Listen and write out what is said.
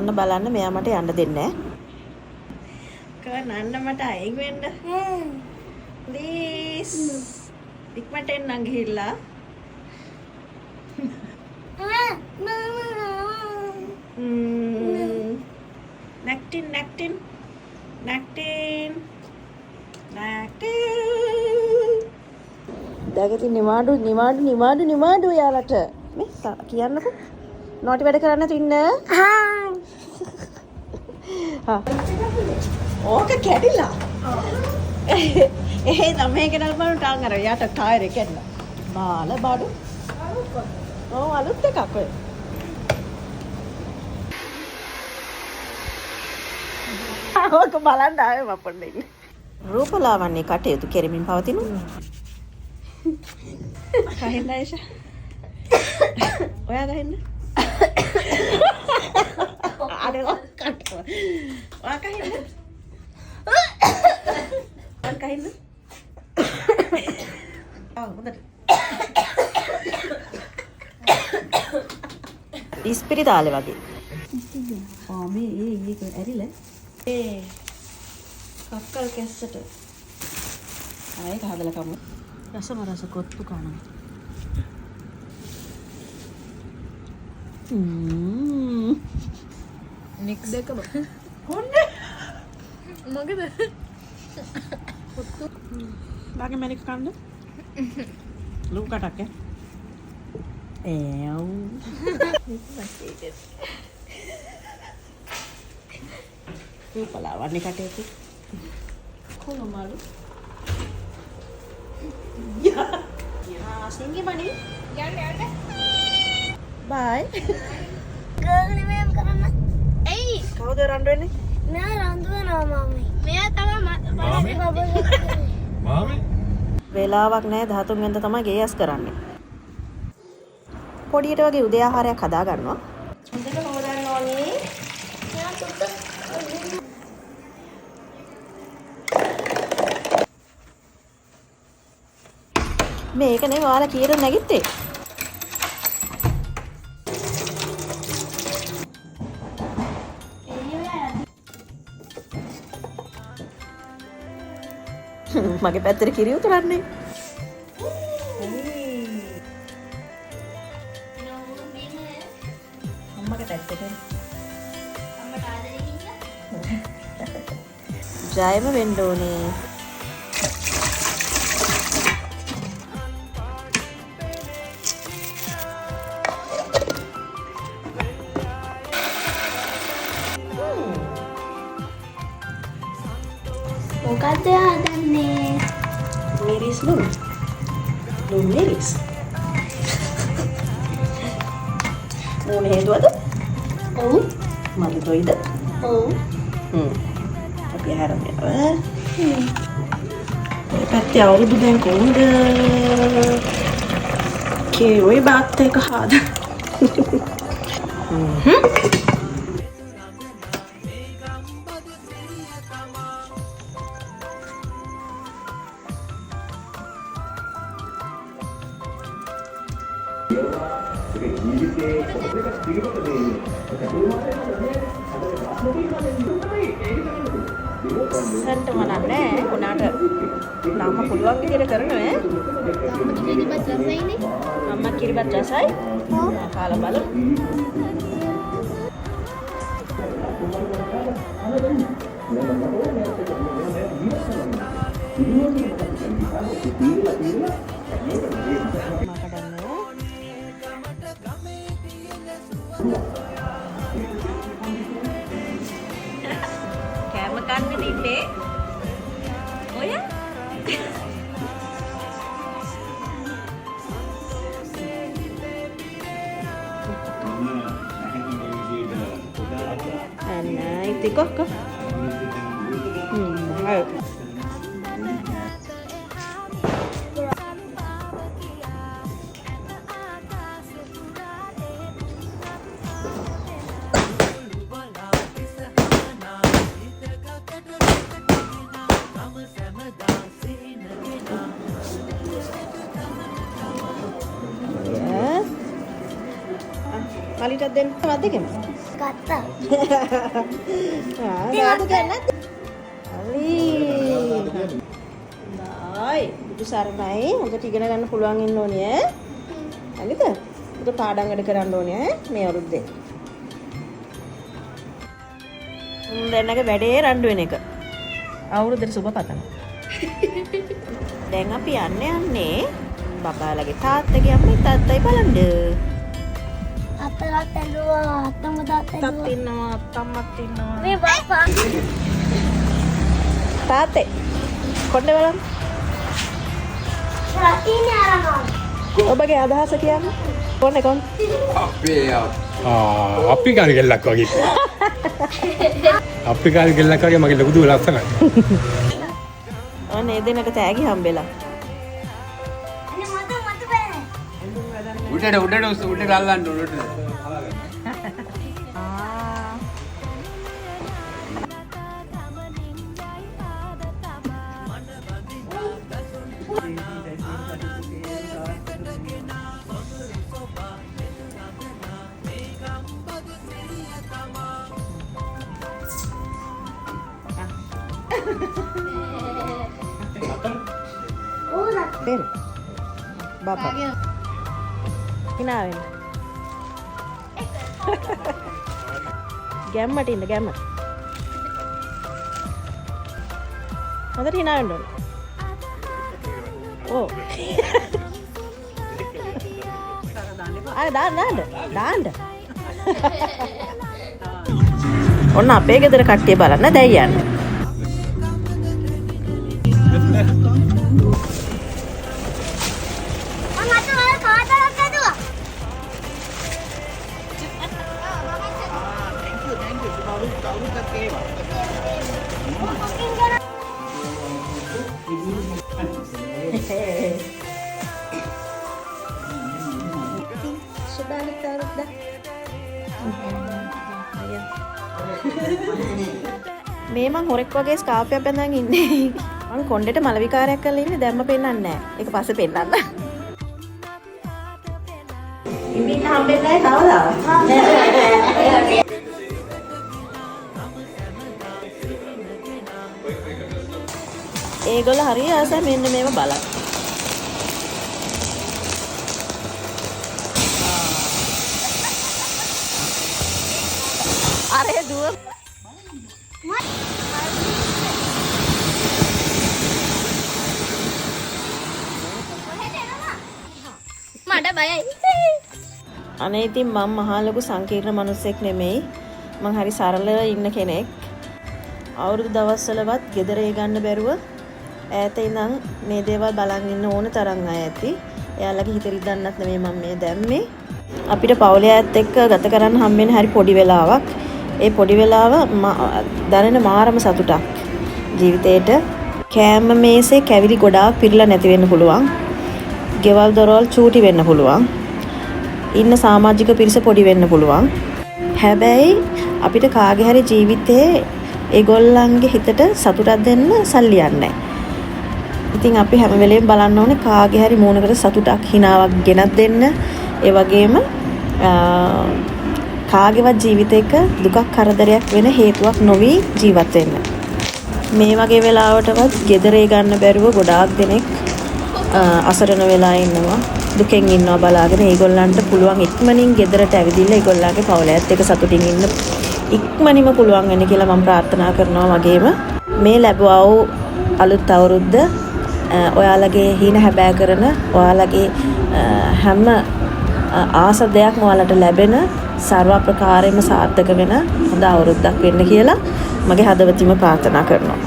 ඔන්න බලන්න මෙයා මට යන්න දෙන්නේ නැහැ. කවන්න මට අයින් වෙන්න. ප්ලීස්. ඉක්මනට එන්නම් ගිහිල්ලා. නැක්ටින් නැක්ටින් නැක්ටින් නැක්ටින්. දැගති නිමාඩු යාලට. මේ කියන්නකෝ. නෝටි වැඩ කරන්න තින්න. ඕක කැඩිලා. එහෙනම් මේක නල්පන ටාන් අර යට ටයර් එක කැඩලා. බාල බඩු. ඔව් අලුත් එකක් ඔය. ඕක බලන්න ආවේ මපන්න ඉන්නේ. රූපලාවන්‍ය කටයුතු කෙරෙමින් පවතිනු. කහින්න ආයිෂා. ඔයා ගහින්න. අනේ කට. ඔයා කහින්න. ඔයා කහින්න. හොඳට. ඉස්පිරිතාලේ වගේ. මේ ඒක ඇරිලා. කක්කල් කැස්සට. ආයෙත් හදලා කමු. රස කොත්තු කනවා. නික් දෙකම. හොන්නේ. මොකද? කොත්තු. ලාගේ මැනික කන්න. ලුක් කටක් එව්. රූපලාවන්‍ය කටයුතු. කොළමාලු. යා සිංගි මණි. යන්න. බයි. ගාගලි මෙම් කරන්න. එයි. කවුද රණ්ඩු වෙන්නේ? මෙයා රඳු වෙනවා මාමි. මෙයා තමයි මාමි වේලාවක් නැහැ 13 වෙනිදා තමයි ගේයස් කරන්නේ. පොඩියට වගේ උදේ ආහාරයක් හදා ගන්නවා. හොඳට හොදන්න ඕනේ. මෙයා සුත්ත. මේක නේ ඔයාලා කීරෙන් නැගිට්ටේ. මගේ පැත්තට කිරි උතුරන්නේ. අම්මගේ පැත්තට. අම්මට ආදරේ කිව්වා. ජයම වෙන්න ඕනේ. මොකද හදන්නේ? මිරිස් ලුණු. ලුණු මිරිස්. මොන හේතුවද? ඔව්. මල්ලි තොයිද? ඔව්. අපි හැරම යනවා. මේ පැත්තේ අවුරුදු දැන් කොහොමද? කේ ඔය බාත් එක හාද. සන්ට මනන්නේ උනාට තාම පුළුවන් විදිහට කරනවා ඈ. කිරිබත් රසයිනේ. අම්මා කිරිබත් රසයි. කාලා බලමු. කෑම කන්න ඉන්නේ. ඔය අනේ ඉතින් කොක්ක. හරි. මලිටත් දෙන්න දෙකම. ගත්තා. දාදු ගන්නත්. හරි. නයි. බුදු සරණයි. හොඳට ඉගෙන ගන්න පුළුවන් ඉන්න ඕනේ ඈ. හරිද? උඩ පාඩම් වැඩ කරන්න ඕනේ ඈ මේ අවුරුද්දේ. දෙන්නගේ වැඩේ රණ්ඩු වෙන එක. අවුරුද්දට සුබ පතනවා. දැන් අපි යන්නේ බබාලගේ තාත්තගේ අම්මයි තාත්තයි බලන්න. අතලත් ඇල්ලුවා අත්තම තාත්තා තාත්තා ඉන්නවා අත්තම්මත් ඉන්නවා. මේ බප්පා තාත්තේ කොණ්ඩේ බලන්න. ඉන්නේ අරනවා. ඔබගේ අදහස කියන්න. කොණ්ඩේ කොණ්ඩේ. අපි කාරි කෙල්ලක් වගේ. අපි කාරි කෙල්ලක් වගේ මගේ ලොකු දුව ලස්සනයි. අනේ දෙනක තෑගි හම්බෙලා. අනේ මට බෑ. උඩට ගල්ලන්න උඩට. Bel. Bapak. Hinawen. Gammat inda gammat. Hondata hinawen ඕන. Oh. දාන්න. ඔන්න අපේ ගෙදර කට්ටිය බලන්න දැන් යන්න. Sebalik taruh dah. මේ මං හොරෙක් වගේ ස්කාප් එකක් බඳන් ඉන්නේ. මං කොණ්ඩේට මල විකාරයක් කරලා ඉන්නේ දැම්ම පෙන්නන්නේ නැහැ. ඒක පස්සේ පෙන්නන්න. ඉමින් හම්බෙන්නේ නැහැ කවදාවත්. ඒගොල්ලෝ හරිය ආසයි මෙන්න මේව බලන්න. අරේ දුව මට බයයි. අනේ ඉතින් මම මහා ලොකු සංකීර්ණ මිනිස්සෙක් නෙමෙයි. මං හරි සරලව ඉන්න කෙනෙක්. අවුරුදු දවස්වලවත් ගෙදර ගන්න බැරුව ඈත ඉඳන් මේ දේවල් බලන් ඉන්න ඕන තරම් අය ඇති. එයාලගේ හිත රිදන්නත් නෙමෙයි මම මේ දැම්මේ. අපිට පවුලේ අයත් එක්ක ගත කරන්න හම්බෙන්නේ හරි පොඩි වෙලාවක්. ඒ පොඩි වෙලාව දැනෙන මාරම සතුටක්. ජීවිතේට කෑම මේසේ කැවිලි ගොඩාක් පිරලා නැති වෙන්න පුළුවන්. ගෙවල් දොරවල් චූටි වෙන්න පුළුවන්. ඉන්න සමාජික පිරිස පොඩි වෙන්න පුළුවන්. හැබැයි අපිට කාගේ හරි ජීවිතේ ඒගොල්ලන්ගේ හිතට සතුටක් දෙන්න සල්ලි යන්නේ. ඉතින් අපි හැම වෙලේම බලන්න ඕනේ කාගේ හරි මූණකට සතුටක් හිනාවක් ගෙනත් දෙන්න. ඒ වගේම කාගේවත් ජීවිතයක දුකක් කරදරයක් වෙන හේතුවක් නොවි ජීවත් වෙන්න. මේ වගේ වෙලාවටවත් ගෙදරේ ගන්න බැරුව ගොඩාක් දෙනෙක් අසරණ වෙලා ඉන්නවා. දුකෙන් ඉන්නවා බලාගෙන ඒගොල්ලන්ට පුළුවන් ඉක්මනින් ගෙදරට ඇවිදින්න ඒගොල්ලන්ගේ පවුලයත් එක්ක සතුටින් ඉන්න ඉක්මනින්ම පුළුවන් වෙන්න කියලා මම ප්‍රාර්ථනා කරනවා. වගේම මේ ලැබුවා වූ අලුත් අවුරුද්ද ඔයාලගේ හීන හැබෑ කරන ඔයාලගේ හැම ආස දෙයක්ම ඔයාලට ලැබෙන සර්ව ප්‍රකාරයෙන්ම සාර්ථක වෙන හොඳ අවුරුද්දක් වෙන්න කියලා මගේ හදවතින්ම ප්‍රාර්ථනා කරනවා.